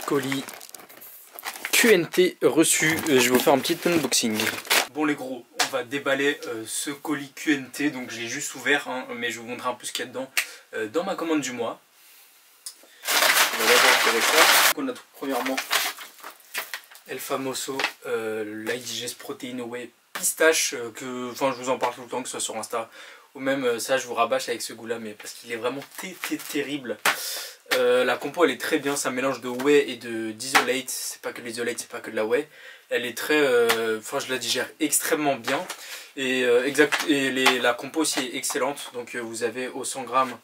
Colis QNT reçu, je vais vous faire un petit unboxing. Bon les gros, on va déballer ce colis QNT, donc je l'ai juste ouvert, hein, mais je vais vous montrer un peu ce qu'il y a dedans dans ma commande du mois. On va d'abord avec ça. Donc on a tout premièrement El Famoso l'I-Digest Protein Whey pistache, que je vous en parle tout le temps, que ce soit sur Insta ou même ça je vous rabâche avec ce goût là, mais parce qu'il est vraiment terrible. La compo elle est très bien, c'est un mélange de whey et d'isolate, c'est pas que l'isolate, c'est pas que de la whey. Elle est très, je la digère extrêmement bien et, la compo aussi est excellente. Donc vous avez au 100 grammes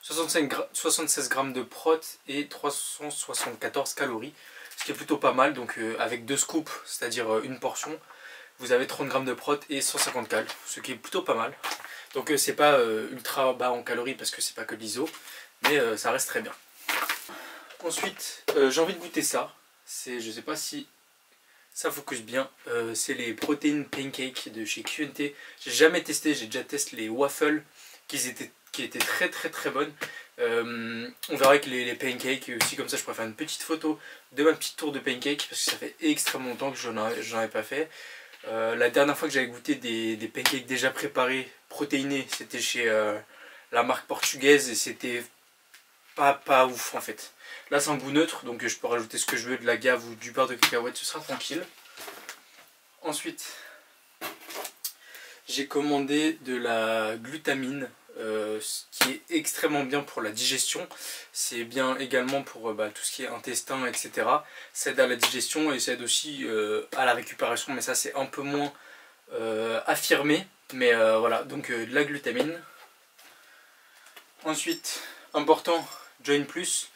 76 grammes de prot et 374 calories, ce qui est plutôt pas mal. Donc avec 2 scoops, c'est-à-dire une portion, vous avez 30 grammes de prot et 150 cal, ce qui est plutôt pas mal. Donc c'est pas ultra bas en calories parce que c'est pas que l'iso, mais ça reste très bien. Ensuite j'ai envie de goûter ça, je sais pas si ça focus bien, c'est les protein pancakes de chez QNT. J'ai jamais testé, j'ai déjà testé les waffles qui étaient très bonnes. On verra que les pancakes aussi, comme ça je pourrais faire une petite photo de ma petite tour de pancakes parce que ça fait extrêmement longtemps que j'en ai pas fait. La dernière fois que j'avais goûté des pancakes déjà préparés, protéinés, c'était chez la marque portugaise et c'était pas ouf en fait. Là c'est un goût neutre, donc je peux rajouter ce que je veux, de l'agave ou du beurre de cacahuète, ce sera tranquille. Ensuite j'ai commandé de la glutamine, ce qui est extrêmement bien pour la digestion. C'est bien également pour tout ce qui est intestin, etc. Ça aide à la digestion et ça aide aussi à la récupération, mais ça c'est un peu moins affirmé. Mais voilà, donc de la glutamine. Ensuite, important, Join Plus.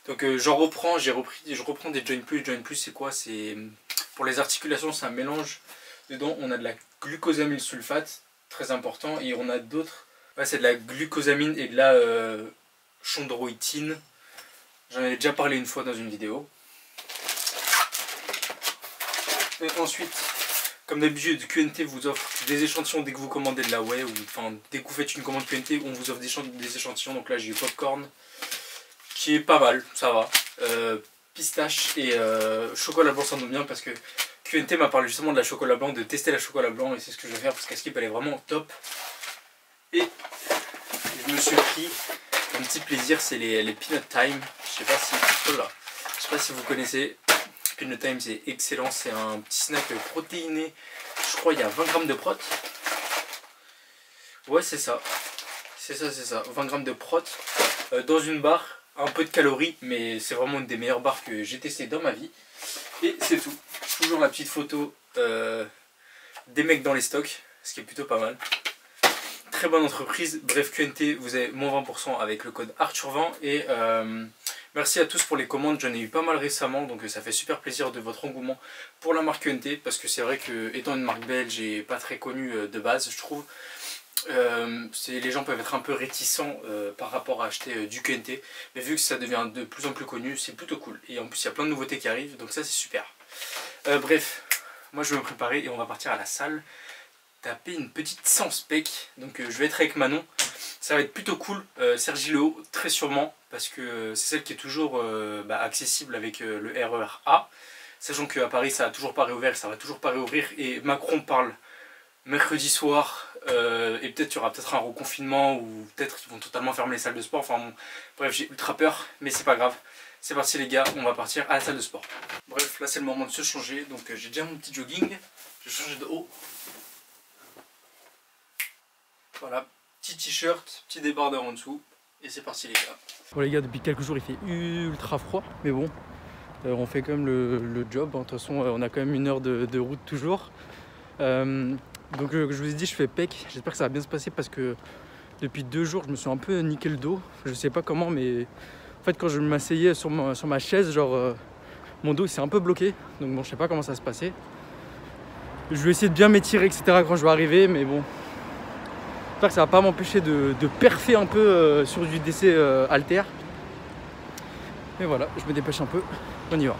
Donc je reprends des Join Plus. Join Plus c'est quoi? C'est pour les articulations, c'est un mélange. Dedans on a de la glucosamine sulfate, très important, et on a d'autres. Ouais, c'est de la glucosamine et de la chondroïtine. J'en avais déjà parlé une fois dans une vidéo. Et ensuite, comme d'habitude, QNT vous offre des échantillons dès que vous commandez de la whey, ou enfin dès que vous faites une commande QNT, on vous offre des échantillons. Donc là j'ai eu popcorn, qui est pas mal, ça va. Pistache et chocolat blanc, ça tombe bien parce que QNT m'a parlé justement de la chocolat blanc, de tester la chocolat blanc, et c'est ce que je vais faire parce qu'Askip elle est vraiment top. Et je me suis pris un petit plaisir, c'est les Peanut Time. Je sais pas si vous connaissez. Peanut Time c'est excellent, c'est un petit snack protéiné. Je crois il y a 20 grammes de prot. Ouais c'est ça. C'est ça. 20 grammes de prot dans une barre. Un peu de calories, mais c'est vraiment une des meilleures barres que j'ai testées dans ma vie. Et c'est tout. Toujours la petite photo des mecs dans les stocks, ce qui est plutôt pas mal. Très bonne entreprise. Bref, QNT, vous avez moins 20% avec le code Arthur20. Et merci à tous pour les commandes. J'en ai eu pas mal récemment, donc ça fait super plaisir de votre engouement pour la marque QNT. Parce que c'est vrai que, étant une marque belge et pas très connue de base, je trouve, les gens peuvent être un peu réticents par rapport à acheter du QNT, mais vu que ça devient de plus en plus connu, c'est plutôt cool. Et en plus il y a plein de nouveautés qui arrivent, donc ça c'est super. Bref, moi je vais me préparer et on va partir à la salle taper une petite sans spec. Donc je vais être avec Manon, ça va être plutôt cool. Sergi Le Haut très sûrement, parce que c'est celle qui est toujours accessible avec le RER A, sachant qu'à Paris ça n'a toujours pas réouvert, ça va toujours pas réouvrir, et Macron parle mercredi soir, et peut-être il y aura peut-être un reconfinement, ou peut-être qu'ils vont totalement fermer les salles de sport. Enfin bon, bref, j'ai ultra peur, mais c'est pas grave. C'est parti les gars, on va partir à la salle de sport. Bref, là c'est le moment de se changer, donc j'ai déjà mon petit jogging, je vais changer de haut. Voilà, petit t-shirt, petit débardeur en dessous, et c'est parti les gars. Bon les gars, depuis quelques jours il fait ultra froid, mais bon, on fait quand même le job. De toute façon on a quand même 1 heure de route toujours. Donc je vous ai dit, je fais pec, j'espère que ça va bien se passer parce que depuis 2 jours je me suis un peu niqué le dos. Je sais pas comment, mais en fait quand je m'asseyais sur ma chaise, genre mon dos il s'est un peu bloqué. Donc bon, je sais pas comment ça va se passer. Je vais essayer de bien m'étirer, etc. quand je vais arriver, mais bon, j'espère que ça va pas m'empêcher de perfer un peu sur du DC halter. Et voilà, je me dépêche un peu, on y va.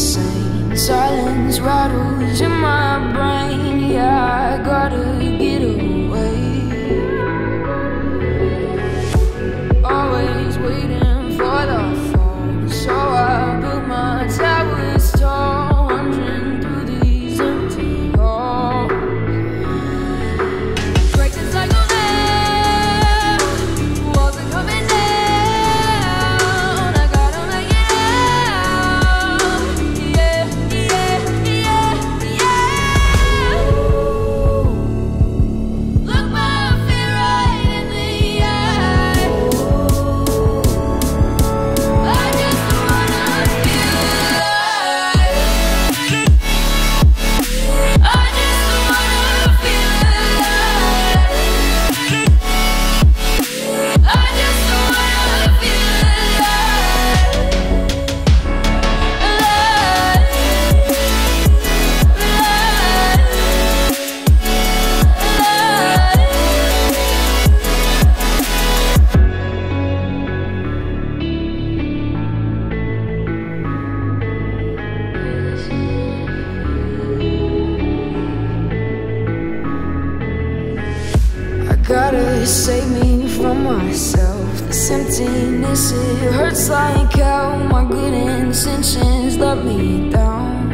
insane. Silence rattles in my brain. Yeah, I gotta get away. Always waiting for the phone, so I built my towers tall, wandering through these empty halls. Break the cycle now, walls are coming down. I gotta make it out. Yeah, yeah, yeah, yeah. Look my fear right in the eye. I just wanna feel alive. I just wanna feel alive. I just wanna feel I gotta save me from myself. This emptiness, it hurts like hell. My good intentions let me down.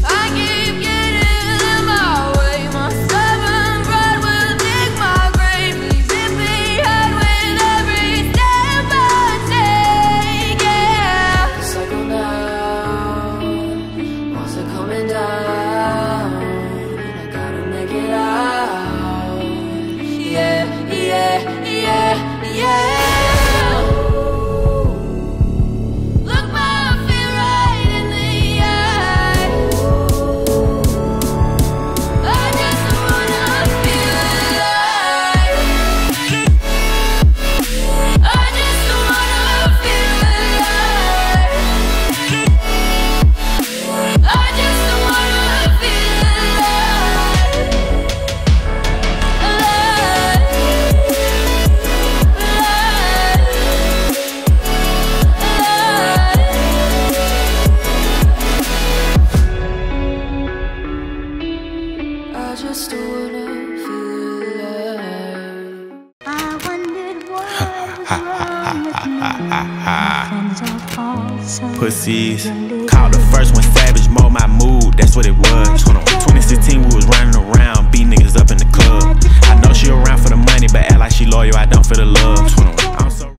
I keep getting in my way. My stubborn pride will dig my grave. Leaves it behind with every step I take. Yeah, the cycle down, walls are coming down. I gotta make it out. Yeah, yeah, yeah, yeah. Look my fear right in the eye. I just wanna feel alive. I just wanna feel alive. I just wanna feel alive. I just wanna feel alive. I wondered what was wrong with me. My friends are all so Pussies. really Called the first one savage, mold my mood, that's what it was. Hold on. 2016, we was running around, beat niggas up in the club. I know she around for the money, but act like she loyal, I don't for the love. Hold on. I'm so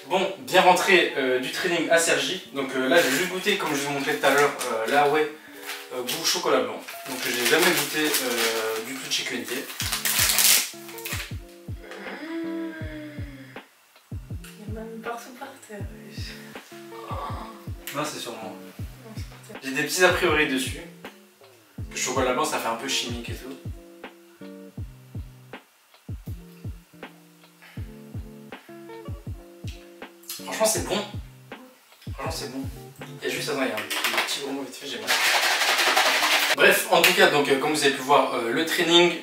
Bon, bien rentré du training à Sergi. Donc là, j'ai juste goûté, comme je vous ai montré tout à l'heure, la Huawei goût chocolat blanc. Donc j'ai jamais goûté du tout de chez QNT. Il y a même partout par terre. Non, c'est sûrement. J'ai des petits a priori dessus. Le chocolat blanc, ça fait un peu chimique et tout. Franchement, c'est bon. Franchement, c'est bon. Il y a juste, attends, il y a un petit gros mot vite fait, j'ai mal. Bref, en tout cas, donc comme vous avez pu voir, le training,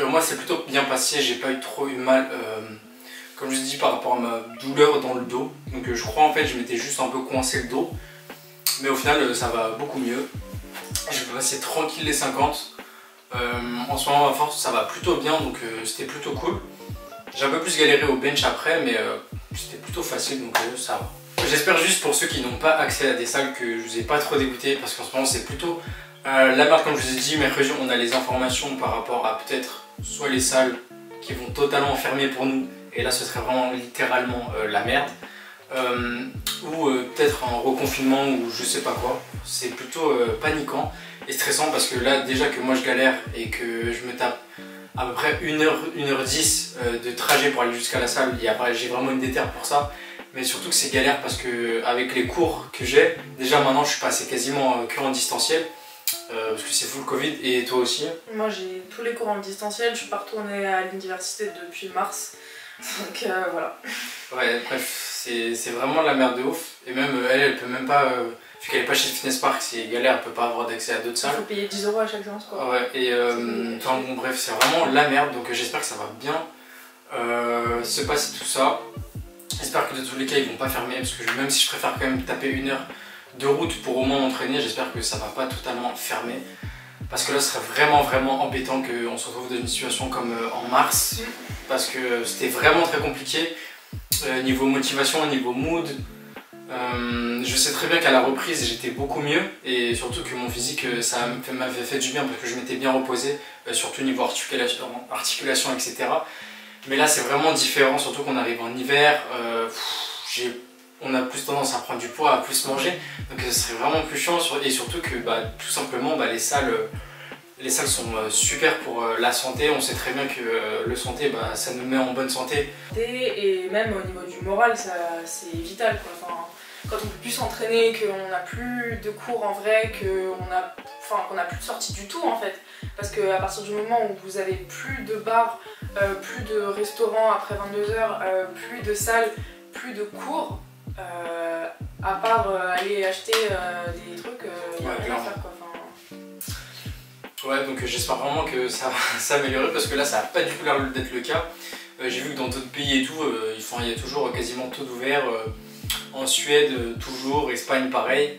moi, c'est plutôt bien passé. J'ai pas eu trop eu mal, comme je vous ai dit, par rapport à ma douleur dans le dos. Donc je crois en fait, je m'étais juste un peu coincé le dos. Mais au final, ça va beaucoup mieux. Je peux passer tranquille les 50. En ce moment, à force, ça va plutôt bien, donc c'était plutôt cool. J'ai un peu plus galéré au bench après, mais c'était plutôt facile, donc ça va. J'espère juste pour ceux qui n'ont pas accès à des salles que je vous ai pas trop dégoûté, parce qu'en ce moment c'est plutôt la merde, comme je vous ai dit. Mercredi, on a les informations par rapport à peut-être soit les salles qui vont totalement fermer pour nous, et là ce serait vraiment littéralement la merde, ou peut-être un reconfinement ou je sais pas quoi. C'est plutôt paniquant et stressant, parce que là déjà que moi je galère et que je me tape à peu près 1h10 de trajet pour aller jusqu'à la salle. J'ai vraiment une déterre pour ça, mais surtout que c'est galère parce que avec les cours que j'ai, déjà maintenant je suis passé quasiment que en distanciel, parce que c'est full Covid. Et toi aussi? Moi j'ai tous les cours en distanciel, je suis pas retournée à l'université depuis mars, donc voilà. Ouais, bref, c'est vraiment la merde de ouf. Et même elle peut même pas, vu qu'elle est pas chez Fitness Park, c'est galère, elle peut pas avoir d'accès à d'autres Il salles. faut payer 10 € à chaque séance quoi. Ouais, et enfin bon, bref, c'est vraiment la merde, donc j'espère que ça va bien se passer tout ça. J'espère que de tous les cas ils vont pas fermer, parce que même si je préfère quand même taper 1 heure de route pour au moins m'entraîner, j'espère que ça va pas totalement fermer. Parce que là ce serait vraiment embêtant qu'on se retrouve dans une situation comme en mars, parce que c'était vraiment très compliqué, niveau motivation, niveau mood. Je sais très bien qu'à la reprise j'étais beaucoup mieux, et surtout que mon physique ça m'avait fait du bien parce que je m'étais bien reposé, surtout niveau articulation etc. Mais là c'est vraiment différent, surtout qu'on arrive en hiver, on a plus tendance à prendre du poids, à plus manger, donc ce serait vraiment plus chiant, et surtout que tout simplement les salles sont super pour la santé. On sait très bien que le santé ça nous met en bonne santé. Et même au niveau du moral, c'est vital quoi. Enfin, quand on peut plus s'entraîner, qu'on n'a plus de cours en vrai, qu'on n'a plus de sortie du tout en fait. Parce qu'à partir du moment où vous avez plus de bars, plus de restaurants après 22 h, plus de salles, plus de cours, à part aller acheter des trucs, il n'y a rien à faire quoi. Ouais, donc j'espère vraiment que ça va s'améliorer, parce que là ça n'a pas du tout l'air d'être le cas. J'ai vu que dans d'autres pays et tout, il y a toujours quasiment tout ouvert. En Suède, toujours, Espagne pareil.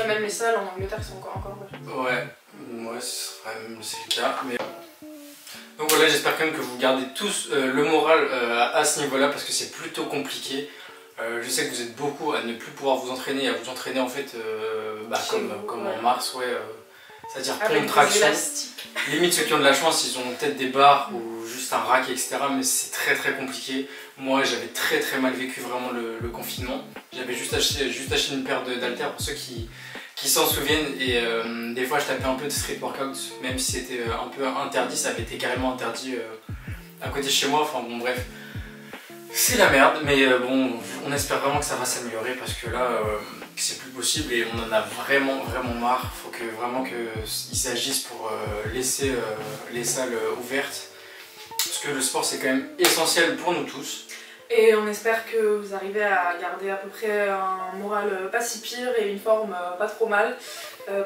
Même les salles en Angleterre sont encore ouvertes. Ouais, c'est le cas. Mais... Donc voilà, j'espère quand même que vous gardez tous le moral à ce niveau-là, parce que c'est plutôt compliqué. Je sais que vous êtes beaucoup à ne plus pouvoir vous entraîner, à vous entraîner en fait comme en mars, c'est-à-dire contraction. Limite ceux qui ont de la chance, ils ont peut-être des barres ou juste un rack, etc. Mais c'est très compliqué. Moi j'avais très mal vécu vraiment le confinement. J'avais juste acheté une paire d'haltères pour ceux qui s'en souviennent. Et des fois je tapais un peu de street workout, même si c'était un peu interdit, ça avait été carrément interdit à côté de chez moi. Enfin bon bref. C'est la merde, mais bon, on espère vraiment que ça va s'améliorer, parce que là, c'est plus possible et on en a vraiment marre. Il faut vraiment qu'ils agissent pour laisser les salles ouvertes, parce que le sport c'est quand même essentiel pour nous tous. Et on espère que vous arrivez à garder à peu près un moral pas si pire et une forme pas trop mal,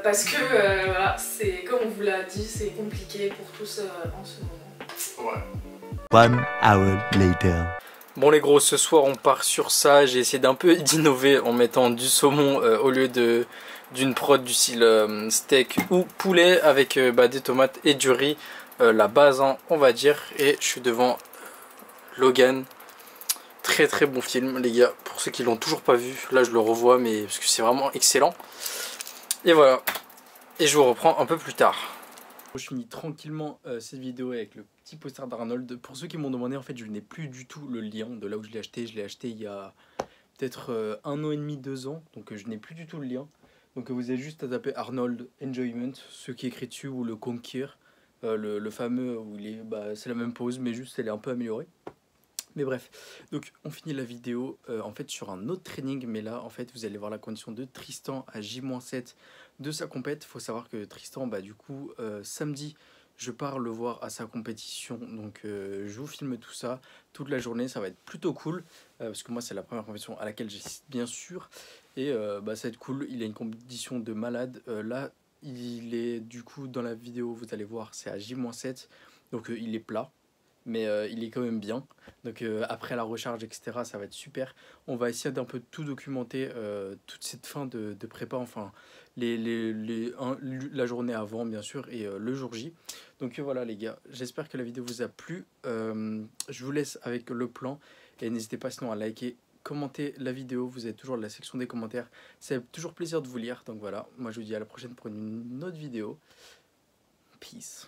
parce que voilà, c'est comme on vous l'a dit, c'est compliqué pour tous en ce moment. Ouais. 1 hour later. Bon les gros, ce soir on part sur ça. J'ai essayé d'un peu d'innover en mettant du saumon au lieu d'une prod du style steak ou poulet, avec des tomates et du riz, la base hein, on va dire. Et je suis devant Logan. Très bon film les gars, pour ceux qui l'ont toujours pas vu, là je le revois, mais parce que c'est vraiment excellent. Et voilà, et je vous reprends un peu plus tard. Je finis tranquillement cette vidéo avec le petit poster d'Arnold. Pour ceux qui m'ont demandé, en fait je n'ai plus du tout le lien de là où je l'ai acheté. Je l'ai acheté il y a peut-être 1 an et demi, 2 ans, donc je n'ai plus du tout le lien. Donc vous avez juste à taper Arnold Enjoyment, ce qui est écrit dessus, ou le Conquer, le fameux où il est, c'est la même pose mais juste elle est un peu améliorée. Mais bref, donc on finit la vidéo en fait sur un autre training, mais là en fait vous allez voir la condition de Tristan à J-7 de sa compète. Faut savoir que Tristan, du coup samedi je pars le voir à sa compétition, donc je vous filme tout ça toute la journée, ça va être plutôt cool, parce que moi c'est la première compétition à laquelle j'assiste bien sûr, et ça va être cool. Il a une condition de malade, là il est du coup dans la vidéo vous allez voir c'est à J-7, donc il est plat. Mais il est quand même bien, donc après la recharge etc ça va être super. On va essayer d'un peu tout documenter, toute cette fin de prépa, enfin la journée avant bien sûr, et le jour J. Donc voilà les gars, j'espère que la vidéo vous a plu. Je vous laisse avec le plan, et n'hésitez pas sinon à liker, commenter la vidéo. Vous avez toujours la section des commentaires, c'est toujours plaisir de vous lire. Donc voilà, moi je vous dis à la prochaine pour une autre vidéo. Peace.